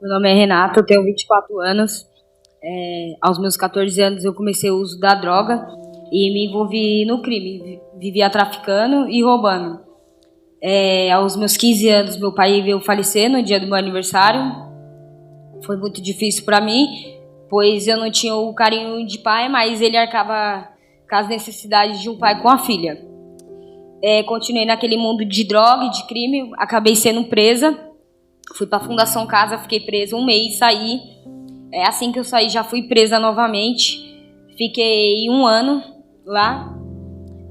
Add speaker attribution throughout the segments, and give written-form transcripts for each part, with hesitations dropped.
Speaker 1: Meu nome é Renata, eu tenho 24 anos. Aos meus 14 anos eu comecei o uso da droga e me envolvi no crime. Vivia traficando e roubando. Aos meus 15 anos meu pai veio falecer no dia do meu aniversário. Foi muito difícil para mim, pois eu não tinha o carinho de pai, mas ele arcava com as necessidades de um pai com a filha. Continuei naquele mundo de droga e de crime, acabei sendo presa. Fui para a Fundação Casa, fiquei presa um mês, saí. Assim que eu saí, já fui presa novamente. Fiquei 1 ano lá.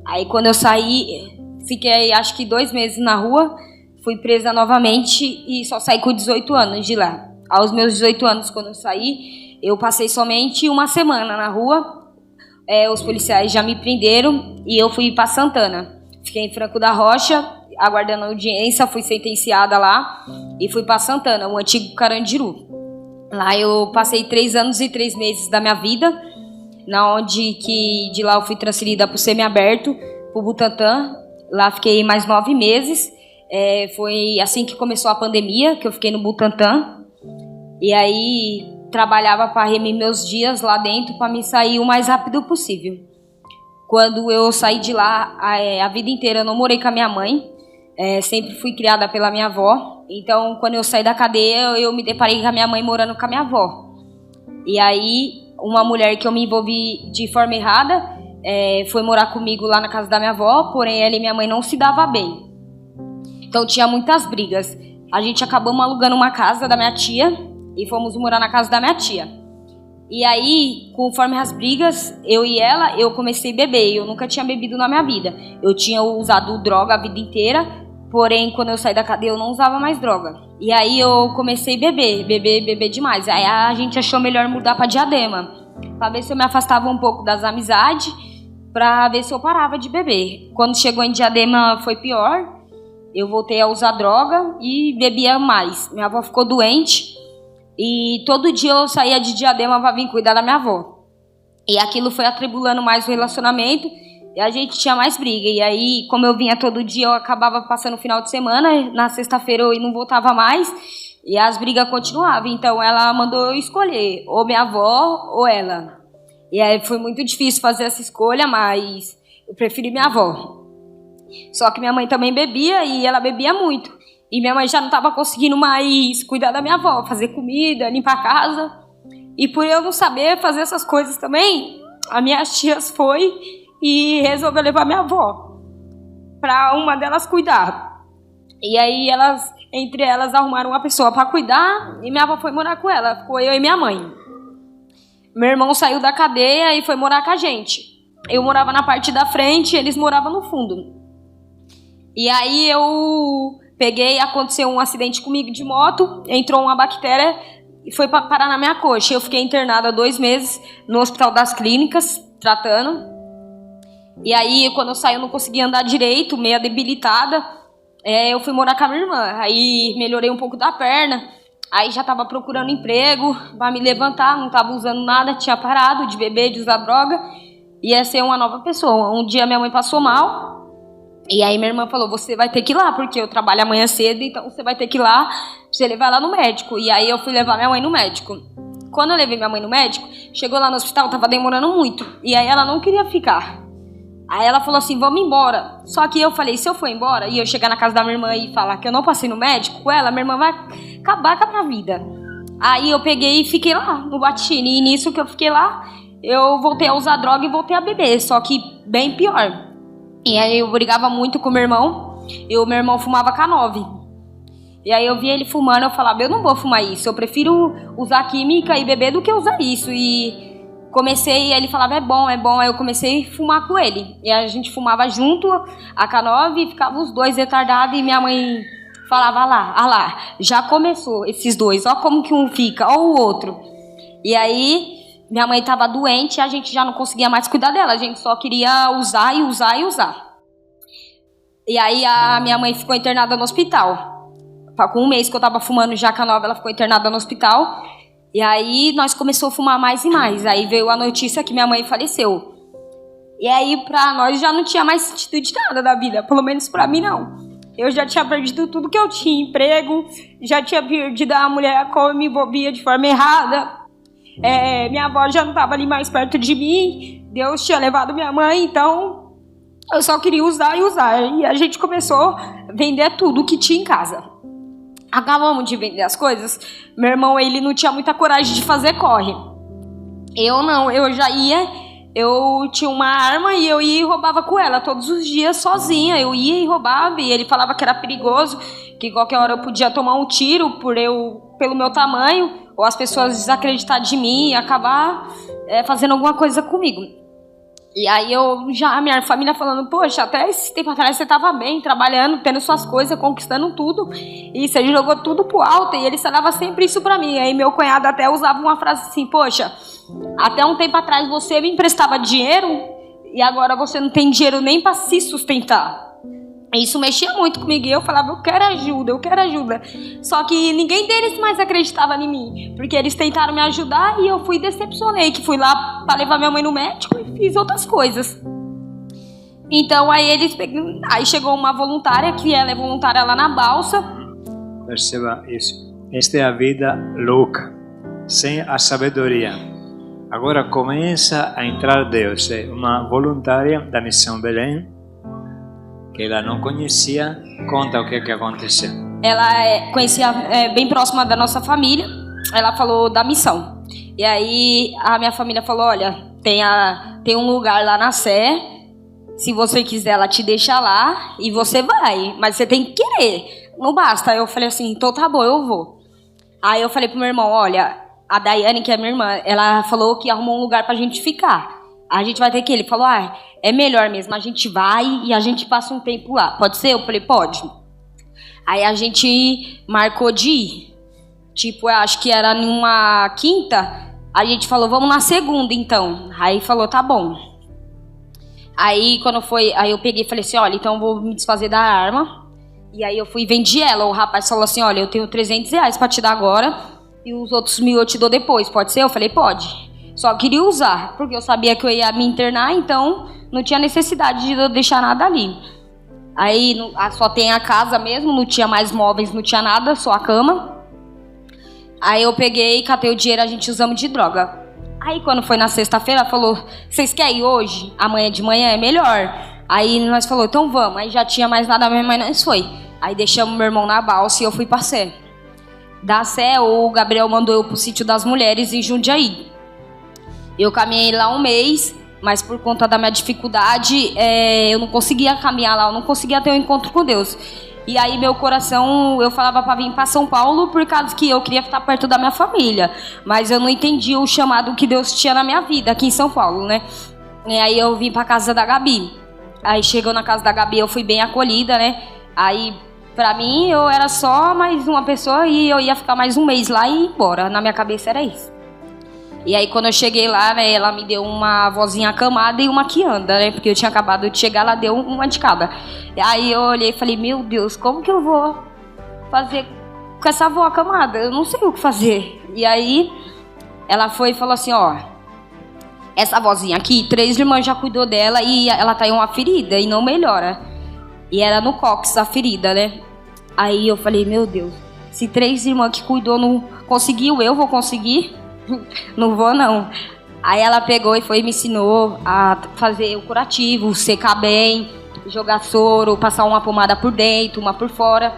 Speaker 1: Aí quando eu saí, fiquei acho que 2 meses na rua. Fui presa novamente e só saí com 18 anos de lá. Aos meus 18 anos, quando eu saí, eu passei somente 1 semana na rua. Os policiais já me prenderam e eu fui para Santana. Fiquei em Franco da Rocha, aguardando a audiência, fui sentenciada lá e fui para Santana, o antigo Carandiru. Lá eu passei 3 anos e 3 meses da minha vida, de lá eu fui transferida para o semiaberto, para o Butantã. Lá fiquei mais 9 meses. Foi assim que começou a pandemia, que eu fiquei no Butantã. E aí trabalhava para remir meus dias lá dentro para me sair o mais rápido possível. Quando eu saí de lá, a vida inteira eu não morei com a minha mãe. Sempre fui criada pela minha avó. Então, quando eu saí da cadeia, eu me deparei com a minha mãe morando com a minha avó. E aí, uma mulher que eu me envolvi de forma errada foi morar comigo lá na casa da minha avó, porém ela e minha mãe não se davam bem. Então, tinha muitas brigas. A gente acabou alugando uma casa da minha tia e fomos morar na casa da minha tia. E aí, conforme as brigas, eu e ela, eu comecei a beber. Eu nunca tinha bebido na minha vida. Eu tinha usado droga a vida inteira, porém, quando eu saí da cadeia, eu não usava mais droga. E aí, eu comecei a beber demais. Aí, a gente achou melhor mudar para Diadema, para ver se eu me afastava um pouco das amizades, para ver se eu parava de beber. Quando chegou em Diadema, foi pior. Eu voltei a usar droga e bebia mais. Minha avó ficou doente. E todo dia eu saía de Diadema para vir cuidar da minha avó. E aquilo foi atribulando mais o relacionamento e a gente tinha mais briga. E aí, como eu vinha todo dia, eu acabava passando o final de semana. Na sexta-feira eu não voltava mais e as brigas continuavam. Então ela mandou eu escolher ou minha avó ou ela. E aí foi muito difícil fazer essa escolha, mas eu preferi minha avó. Só que minha mãe também bebia e ela bebia muito. E minha mãe já não estava conseguindo mais cuidar da minha avó, fazer comida, limpar a casa. E por eu não saber fazer essas coisas também, as minhas tias foi e resolveu levar minha avó para uma delas cuidar. E aí entre elas arrumaram uma pessoa para cuidar e minha avó foi morar com ela. Ficou eu e minha mãe. Meu irmão saiu da cadeia e foi morar com a gente. Eu morava na parte da frente, eles moravam no fundo. E aí aconteceu um acidente comigo de moto, entrou uma bactéria e foi parar na minha coxa. Eu fiquei internada 2 meses no Hospital das Clínicas, tratando. E aí, quando eu saí, eu não conseguia andar direito, meio debilitada. Eu fui morar com a minha irmã. Aí, melhorei um pouco da perna. Aí, já estava procurando emprego para me levantar, não estava usando nada, tinha parado de beber, de usar droga. Ia ser uma nova pessoa. Um dia, minha mãe passou mal. E aí minha irmã falou, você vai ter que ir lá, porque eu trabalho amanhã cedo, então você vai ter que ir lá, você levar ela no médico. E aí eu fui levar minha mãe no médico. Quando eu levei minha mãe no médico, chegou lá no hospital, tava demorando muito. E aí ela não queria ficar. Aí ela falou assim, vamos embora. Só que eu falei, se eu for embora e eu chegar na casa da minha irmã e falar que eu não passei no médico com ela, minha irmã vai acabar com a minha vida. Aí eu peguei e fiquei lá, no Batine. E nisso que eu fiquei lá, eu voltei a usar droga e voltei a beber, só que bem pior. E aí eu brigava muito com meu irmão. Meu irmão fumava K9. E aí eu via ele fumando, eu falava, eu não vou fumar isso. Eu prefiro usar química e beber do que usar isso. E comecei, ele falava, é bom. Aí eu comecei a fumar com ele. E a gente fumava junto, a K9, e ficava os dois retardados. E minha mãe falava, ah lá, já começou esses dois. Ó como que um fica, ó o outro. E aí minha mãe estava doente e a gente já não conseguia mais cuidar dela. A gente só queria usar e usar e usar. E aí a minha mãe ficou internada no hospital. Com 1 mês que eu estava fumando já K9, ela ficou internada no hospital. E aí nós começamos a fumar mais e mais. Aí veio a notícia que minha mãe faleceu. E aí pra nós já não tinha mais sentido de nada da vida. Pelo menos pra mim não. Eu já tinha perdido tudo que eu tinha, emprego, já tinha perdido a mulher como me envolvia de forma errada. Minha avó já não estava ali mais perto de mim, Deus tinha levado minha mãe, então eu só queria usar e usar. E a gente começou a vender tudo que tinha em casa. Acabamos de vender as coisas, meu irmão, ele não tinha muita coragem de fazer corre. Eu não, eu já ia, eu tinha uma arma e eu ia e roubava com ela todos os dias sozinha. Eu ia e roubava e ele falava que era perigoso, que qualquer hora eu podia tomar um tiro pelo meu tamanho, ou as pessoas desacreditar de mim e acabar fazendo alguma coisa comigo. E aí a minha família falando, poxa, até esse tempo atrás você estava bem, trabalhando, tendo suas coisas, conquistando tudo, e você jogou tudo pro alto, e ele falava sempre isso pra mim. Aí meu cunhado até usava uma frase assim, poxa, até um tempo atrás você me emprestava dinheiro, e agora você não tem dinheiro nem para se sustentar. Isso mexia muito comigo, e eu falava, eu quero ajuda. Só que ninguém deles mais acreditava em mim, porque eles tentaram me ajudar e eu decepcionei, que fui lá para levar minha mãe no médico e fiz outras coisas. Então aí chegou uma voluntária, que ela é voluntária lá na balsa.
Speaker 2: Perceba isso. Esta é a vida louca, sem a sabedoria. Agora começa a entrar Deus. É uma voluntária da Missão Belém, que ela não conhecia, conta o que aconteceu. Ela
Speaker 1: conhecia bem próxima da nossa família, ela falou da missão. E aí a minha família falou, olha, tem um lugar lá na Sé, se você quiser ela te deixa lá e você vai, mas você tem que querer, não basta. Aí eu falei assim, então tá bom, eu vou. Aí eu falei pro meu irmão, olha, a Daiane, que é minha irmã, ela falou que arrumou um lugar pra gente ficar. A gente vai ter que ir. Ele falou, é melhor mesmo, a gente vai e a gente passa um tempo lá. Pode ser? Eu falei, pode. Aí a gente marcou de ir. Tipo, eu acho que era numa quinta, a gente falou, vamos na segunda então. Aí falou, tá bom. Aí quando foi, aí eu peguei e falei assim, olha, então eu vou me desfazer da arma. E aí eu fui e vendi ela. O rapaz falou assim, olha, eu tenho R$300 pra te dar agora e os outros 1.000 eu te dou depois, pode ser? Eu falei, pode. Só queria usar, porque eu sabia que eu ia me internar, então não tinha necessidade de eu deixar nada ali. Aí só tem a casa mesmo, não tinha mais móveis, não tinha nada, só a cama. Aí eu peguei, catei o dinheiro, a gente usamos de droga. Aí quando foi na sexta-feira, ela falou, vocês querem ir hoje? Amanhã de manhã é melhor. Aí nós falou, então vamos. Aí já tinha mais nada mesmo, mas nós foi. Aí deixamos meu irmão na balsa e eu fui pra Sé. Da Sé, o Gabriel mandou eu pro Sítio das Mulheres em Jundiaí. Eu caminhei lá um mês, mas por conta da minha dificuldade, eu não conseguia caminhar lá, eu não conseguia ter um encontro com Deus. E aí meu coração, eu falava para vir para São Paulo por causa que eu queria estar perto da minha família. Mas eu não entendia o chamado que Deus tinha na minha vida aqui em São Paulo, né? E aí eu vim para casa da Gabi. Aí chegou na casa da Gabi, eu fui bem acolhida, né? Aí pra mim eu era só mais uma pessoa e eu ia ficar mais um mês lá e ir embora. Na minha cabeça era isso. E aí quando eu cheguei lá, né, ela me deu uma vozinha acamada e uma que anda, né? Porque eu tinha acabado de chegar, ela deu uma de cada. E aí eu olhei e falei, meu Deus, como que eu vou fazer com essa avó acamada? Eu não sei o que fazer. E aí ela foi e falou assim, ó, essa vozinha aqui, 3 irmãs já cuidou dela e ela tá em uma ferida e não melhora. E era no cóccix a ferida, né? Aí eu falei, meu Deus, se 3 irmãs que cuidou não conseguiu, eu vou conseguir? Não vou não. Aí ela pegou e foi e me ensinou a fazer o curativo, secar bem, jogar soro, passar uma pomada por dentro, uma por fora.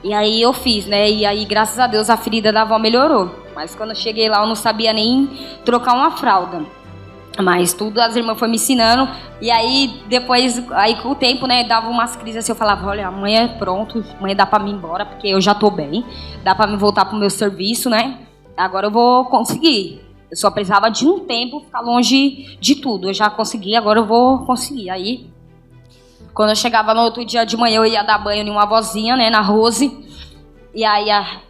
Speaker 1: E aí eu fiz, né? E aí graças a Deus a ferida da avó melhorou. Mas quando eu cheguei lá eu não sabia nem trocar uma fralda. Mas tudo as irmãs foram me ensinando. E aí depois, aí com o tempo, né, dava umas crises assim, eu falava, olha, amanhã é pronto, amanhã dá pra mim ir embora, porque eu já tô bem, dá pra me voltar pro meu serviço, né? Agora eu vou conseguir. Eu só precisava de um tempo ficar longe de tudo. Eu já consegui, agora eu vou conseguir. Aí, quando eu chegava no outro dia de manhã, eu ia dar banho em uma vozinha, né, na Rose. E aí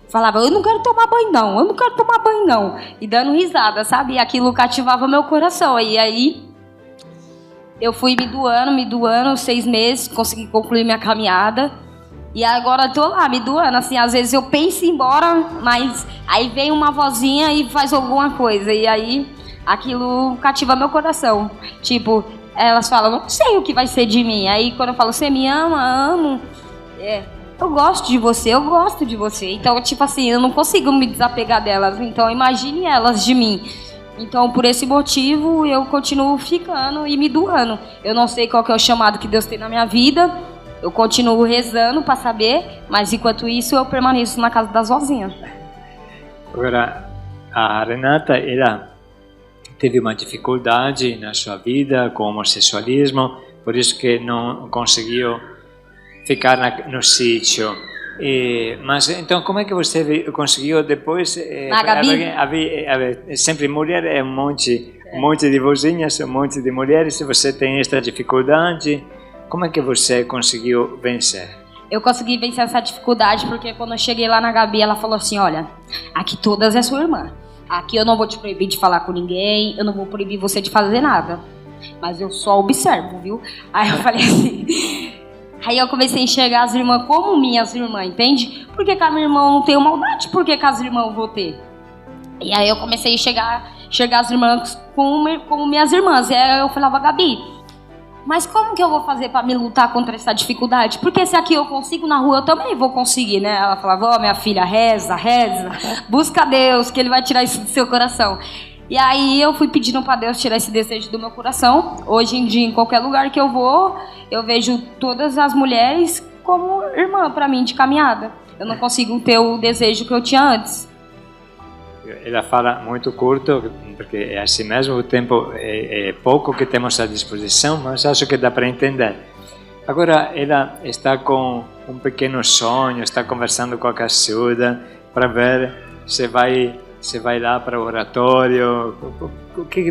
Speaker 1: falava, eu não quero tomar banho não, eu não quero tomar banho não. E dando risada, sabe? E aquilo cativava meu coração. E aí, eu fui me doando, 6 meses, consegui concluir minha caminhada. E agora eu tô lá, me doando, assim, às vezes eu penso em ir embora, mas aí vem uma vozinha e faz alguma coisa, e aí aquilo cativa meu coração. Tipo, elas falam, não sei o que vai ser de mim. Aí quando eu falo, você me ama? Amo. Eu gosto de você, eu gosto de você. Então, tipo assim, eu não consigo me desapegar delas. Então, imagine elas de mim. Então, por esse motivo, eu continuo ficando e me doando. Eu não sei qual que é o chamado que Deus tem na minha vida. Eu continuo rezando para saber, mas enquanto isso, eu permaneço na casa das vozinhas.
Speaker 2: Agora, a Renata, ela teve uma dificuldade na sua vida com o homossexualismo, por isso que não conseguiu ficar no sítio. Mas então, como é que você conseguiu depois?
Speaker 1: Na Gabi?
Speaker 2: Sempre mulher é um monte de vozinhas, um monte de mulheres. Se você tem esta dificuldade, como é que você conseguiu vencer?
Speaker 1: Eu consegui vencer essa dificuldade porque quando eu cheguei lá na Gabi, ela falou assim, olha, aqui todas é sua irmã. Aqui eu não vou te proibir de falar com ninguém, eu não vou proibir você de fazer nada. Mas eu só observo, viu? Aí eu falei assim... Aí eu comecei a enxergar as irmãs como minhas irmãs, entende? Por que com a minha irmã eu não tenho maldade? Por que com as irmãs eu vou ter? E aí eu comecei a enxergar as irmãs como minhas irmãs. E aí eu falava, Gabi, mas como que eu vou fazer para me lutar contra essa dificuldade? Porque se aqui eu consigo, na rua eu também vou conseguir, né? Ela falava, minha filha, reza, busca Deus, que Ele vai tirar isso do seu coração. E aí eu fui pedindo para Deus tirar esse desejo do meu coração. Hoje em dia, em qualquer lugar que eu vou, eu vejo todas as mulheres como irmã para mim de caminhada. Eu não consigo ter o desejo que eu tinha antes.
Speaker 2: Ela fala muito curto, porque é assim mesmo, o tempo é pouco que temos à disposição, mas acho que dá para entender. Agora, ela está com um pequeno sonho, está conversando com a caçuda para ver se vai lá para o oratório.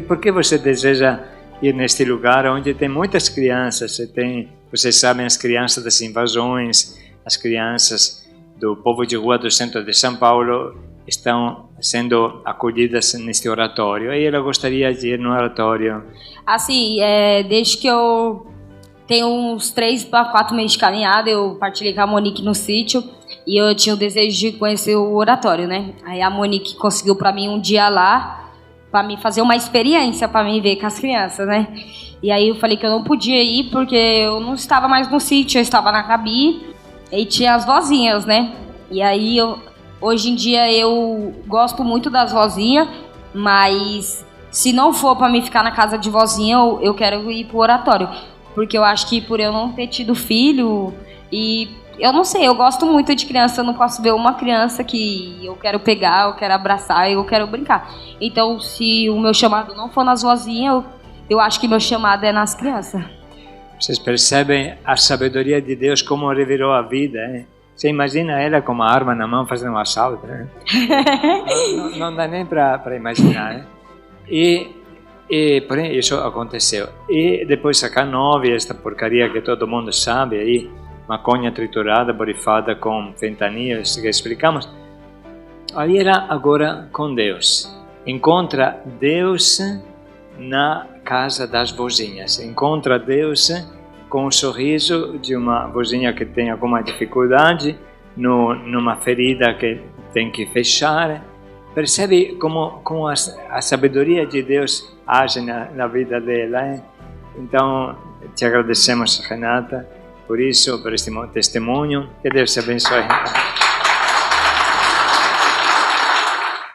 Speaker 2: Por que você deseja ir neste lugar onde tem muitas crianças? Vocês sabem, as crianças das invasões, as crianças do povo de rua do centro de São Paulo estão sendo acolhidas neste oratório. E ela gostaria de ir no oratório.
Speaker 1: Assim, desde que eu tenho uns 3 para 4 meses de caminhada, eu partilhei com a Monique no sítio. E eu tinha o desejo de conhecer o oratório, né? Aí a Monique conseguiu para mim um dia lá, para mim fazer uma experiência, para mim ver com as crianças, né? E aí eu falei que eu não podia ir porque eu não estava mais no sítio, eu estava na Gabi e tinha as vozinhas, né? E aí hoje em dia eu gosto muito das vozinhas, mas se não for para mim ficar na casa de vozinha, eu quero ir pro oratório, porque eu acho que por eu não ter tido filho e eu não sei, eu gosto muito de criança, eu não posso ver uma criança que eu quero pegar, eu quero abraçar, eu quero brincar. Então, se o meu chamado não for nas vozinhas, eu acho que meu chamado é nas crianças.
Speaker 2: Vocês percebem a sabedoria de Deus como revirou a vida, hein? Você imagina ela com uma arma na mão fazendo um assalto, né? não dá nem para imaginar, né? E porém, isso aconteceu. E depois a K9, esta porcaria que todo mundo sabe aí, maconha triturada, borrifada com fentanil, isso que explicamos. Ali era agora com Deus. Encontra Deus na casa das vozinhas. Encontra Deus com o sorriso de uma vozinha que tem alguma dificuldade, numa ferida que tem que fechar. Percebe como a sabedoria de Deus age na vida dela, hein? Então, te agradecemos, Renata, por isso, por este testemunho. Que Deus te abençoe.